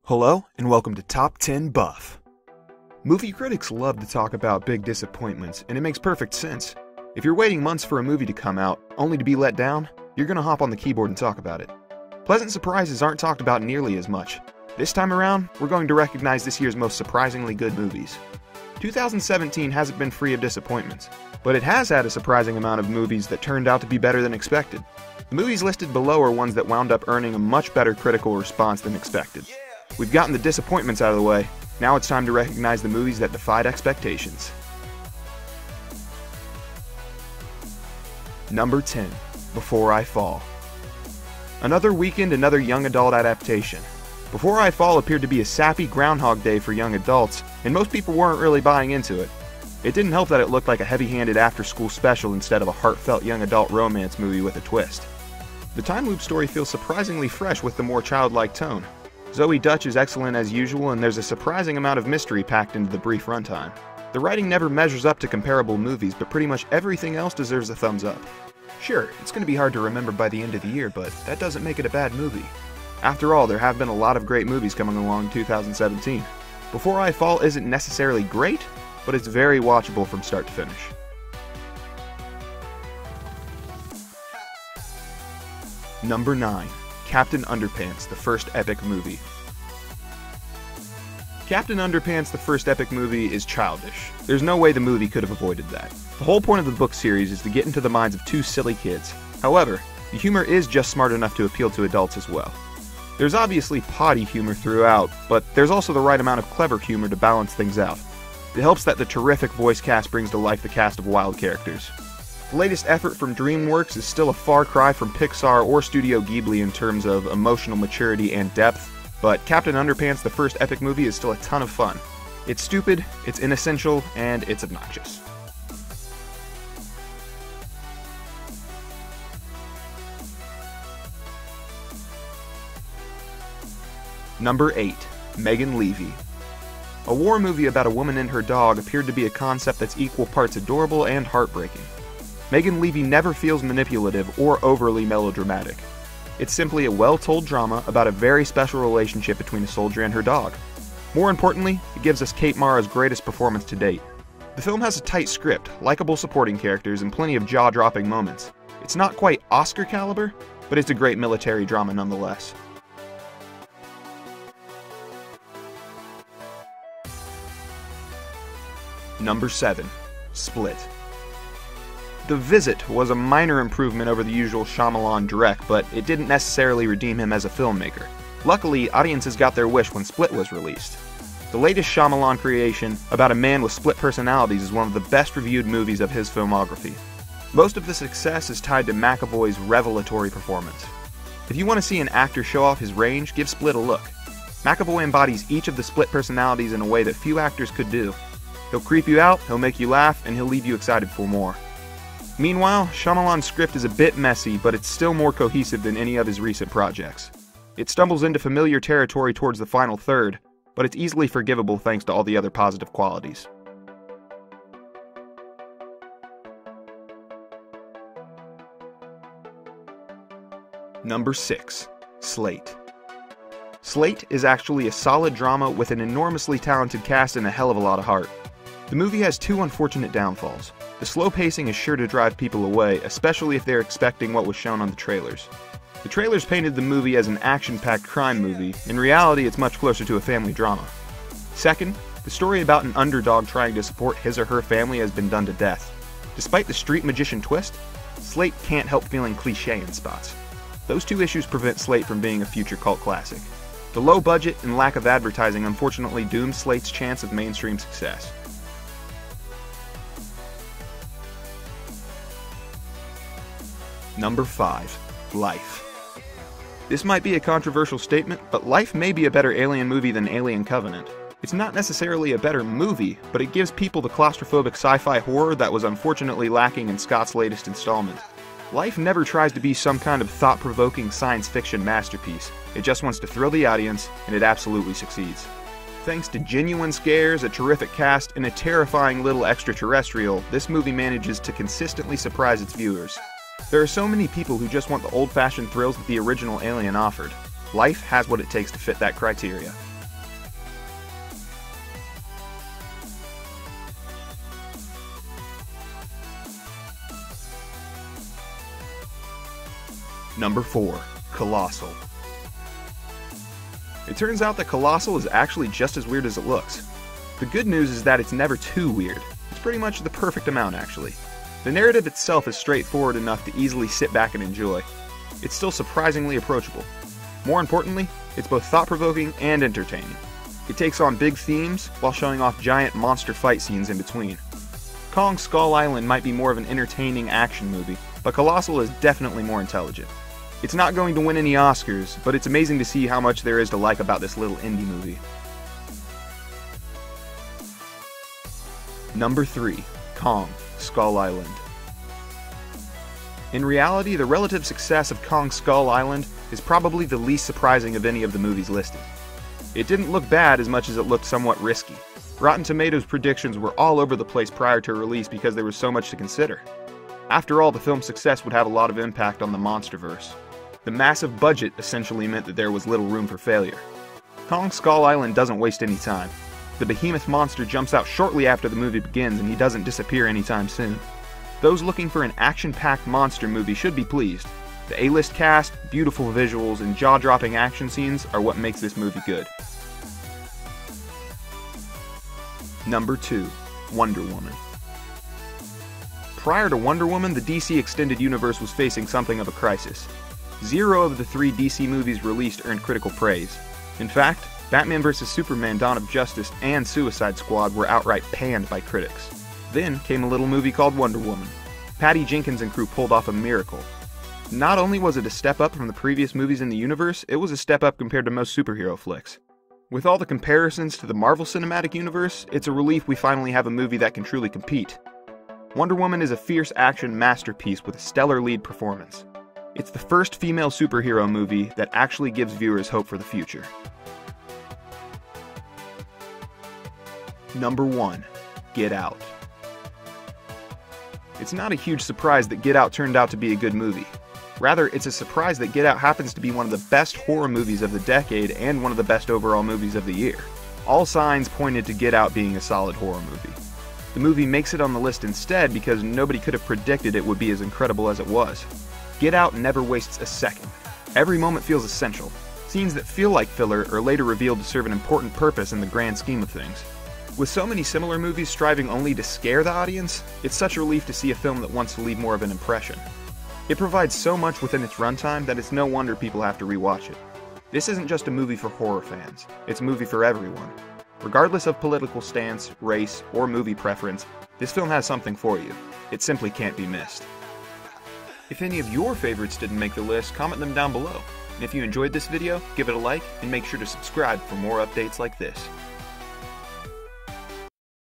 Hello, and welcome to Top 10 Buff. Movie critics love to talk about big disappointments, and it makes perfect sense. If you're waiting months for a movie to come out, only to be let down, you're gonna hop on the keyboard and talk about it. Pleasant surprises aren't talked about nearly as much. This time around, we're going to recognize this year's most surprisingly good movies. 2017 hasn't been free of disappointments, but it has had a surprising amount of movies that turned out to be better than expected. The movies listed below are ones that wound up earning a much better critical response than expected. We've gotten the disappointments out of the way, now it's time to recognize the movies that defied expectations. Number 10. Before I Fall. Another weekend, another young adult adaptation. Before I Fall appeared to be a sappy Groundhog Day for young adults, and most people weren't really buying into it. It didn't help that it looked like a heavy-handed after-school special instead of a heartfelt young adult romance movie with a twist. The time loop story feels surprisingly fresh with the more childlike tone. Zoe Dutch is excellent as usual, and there's a surprising amount of mystery packed into the brief runtime. The writing never measures up to comparable movies, but pretty much everything else deserves a thumbs up. Sure, it's going to be hard to remember by the end of the year, but that doesn't make it a bad movie. After all, there have been a lot of great movies coming along in 2017. Before I Fall isn't necessarily great, but it's very watchable from start to finish. Number 9. Captain Underpants, the first epic movie. Captain Underpants, the first epic movie is childish. There's no way the movie could have avoided that. The whole point of the book series is to get into the minds of two silly kids. However, the humor is just smart enough to appeal to adults as well. There's obviously potty humor throughout, but there's also the right amount of clever humor to balance things out. It helps that the terrific voice cast brings to life the cast of wild characters. The latest effort from DreamWorks is still a far cry from Pixar or Studio Ghibli in terms of emotional maturity and depth, but Captain Underpants, the first epic movie, is still a ton of fun. It's stupid, it's inessential, and it's obnoxious. Number 8. Megan Leavey. A war movie about a woman and her dog appeared to be a concept that's equal parts adorable and heartbreaking. Megan Leavey never feels manipulative or overly melodramatic. It's simply a well-told drama about a very special relationship between a soldier and her dog. More importantly, it gives us Kate Mara's greatest performance to date. The film has a tight script, likable supporting characters, and plenty of jaw-dropping moments. It's not quite Oscar caliber, but it's a great military drama nonetheless. Number 7. Split. The Visit was a minor improvement over the usual Shyamalan Drek, but it didn't necessarily redeem him as a filmmaker. Luckily, audiences got their wish when Split was released. The latest Shyamalan creation, about a man with split personalities, is one of the best reviewed movies of his filmography. Most of the success is tied to McAvoy's revelatory performance. If you want to see an actor show off his range, give Split a look. McAvoy embodies each of the split personalities in a way that few actors could do. He'll creep you out, he'll make you laugh, and he'll leave you excited for more. Meanwhile, Shyamalan's script is a bit messy, but it's still more cohesive than any of his recent projects. It stumbles into familiar territory towards the final third, but it's easily forgivable thanks to all the other positive qualities. Number 6. Sleight. Sleight is actually a solid drama with an enormously talented cast and a hell of a lot of heart. The movie has two unfortunate downfalls. The slow pacing is sure to drive people away, especially if they're expecting what was shown on the trailers. The trailers painted the movie as an action-packed crime movie. In reality, it's much closer to a family drama. Second, the story about an underdog trying to support his or her family has been done to death. Despite the street magician twist, Sleight can't help feeling cliché in spots. Those two issues prevent Sleight from being a future cult classic. The low budget and lack of advertising unfortunately doomed Slate's chance of mainstream success. Number 5. Life. This might be a controversial statement, but Life may be a better Alien movie than Alien Covenant. It's not necessarily a better movie, but it gives people the claustrophobic sci-fi horror that was unfortunately lacking in Scott's latest installment. Life never tries to be some kind of thought-provoking science fiction masterpiece. It just wants to thrill the audience, and it absolutely succeeds. Thanks to genuine scares, a terrific cast, and a terrifying little extraterrestrial, this movie manages to consistently surprise its viewers. There are so many people who just want the old-fashioned thrills that the original Alien offered. Life has what it takes to fit that criteria. Number 4. Colossal. It turns out that Colossal is actually just as weird as it looks. The good news is that it's never too weird. It's pretty much the perfect amount, actually. The narrative itself is straightforward enough to easily sit back and enjoy. It's still surprisingly approachable. More importantly, it's both thought-provoking and entertaining. It takes on big themes while showing off giant monster fight scenes in between. Kong Skull Island might be more of an entertaining action movie, but Colossal is definitely more intelligent. It's not going to win any Oscars, but it's amazing to see how much there is to like about this little indie movie. Number 3. Kong Skull Island. In reality, the relative success of Kong Skull Island is probably the least surprising of any of the movies listed. It didn't look bad as much as it looked somewhat risky. Rotten Tomatoes predictions were all over the place prior to release because there was so much to consider. After all, the film's success would have a lot of impact on the MonsterVerse. The massive budget essentially meant that there was little room for failure. Kong Skull Island doesn't waste any time. The behemoth monster jumps out shortly after the movie begins, and he doesn't disappear anytime soon. Those looking for an action-packed monster movie should be pleased. The A-list cast, beautiful visuals, and jaw-dropping action scenes are what makes this movie good. Number 2. Wonder Woman. Prior to Wonder Woman, the DC Extended Universe was facing something of a crisis. 0 of the 3 DC movies released earned critical praise. In fact, Batman vs. Superman: Dawn of Justice and Suicide Squad were outright panned by critics. Then came a little movie called Wonder Woman. Patty Jenkins and crew pulled off a miracle. Not only was it a step up from the previous movies in the universe, it was a step up compared to most superhero flicks. With all the comparisons to the Marvel Cinematic Universe, it's a relief we finally have a movie that can truly compete. Wonder Woman is a fierce action masterpiece with a stellar lead performance. It's the first female superhero movie that actually gives viewers hope for the future. Number 1. Get Out. It's not a huge surprise that Get Out turned out to be a good movie. Rather, it's a surprise that Get Out happens to be one of the best horror movies of the decade and one of the best overall movies of the year. All signs pointed to Get Out being a solid horror movie. The movie makes it on the list instead because nobody could have predicted it would be as incredible as it was. Get Out never wastes a second. Every moment feels essential. Scenes that feel like filler are later revealed to serve an important purpose in the grand scheme of things. With so many similar movies striving only to scare the audience, it's such a relief to see a film that wants to leave more of an impression. It provides so much within its runtime that it's no wonder people have to rewatch it. This isn't just a movie for horror fans, it's a movie for everyone. Regardless of political stance, race, or movie preference, this film has something for you. It simply can't be missed. If any of your favorites didn't make the list, comment them down below. And if you enjoyed this video, give it a like, and make sure to subscribe for more updates like this.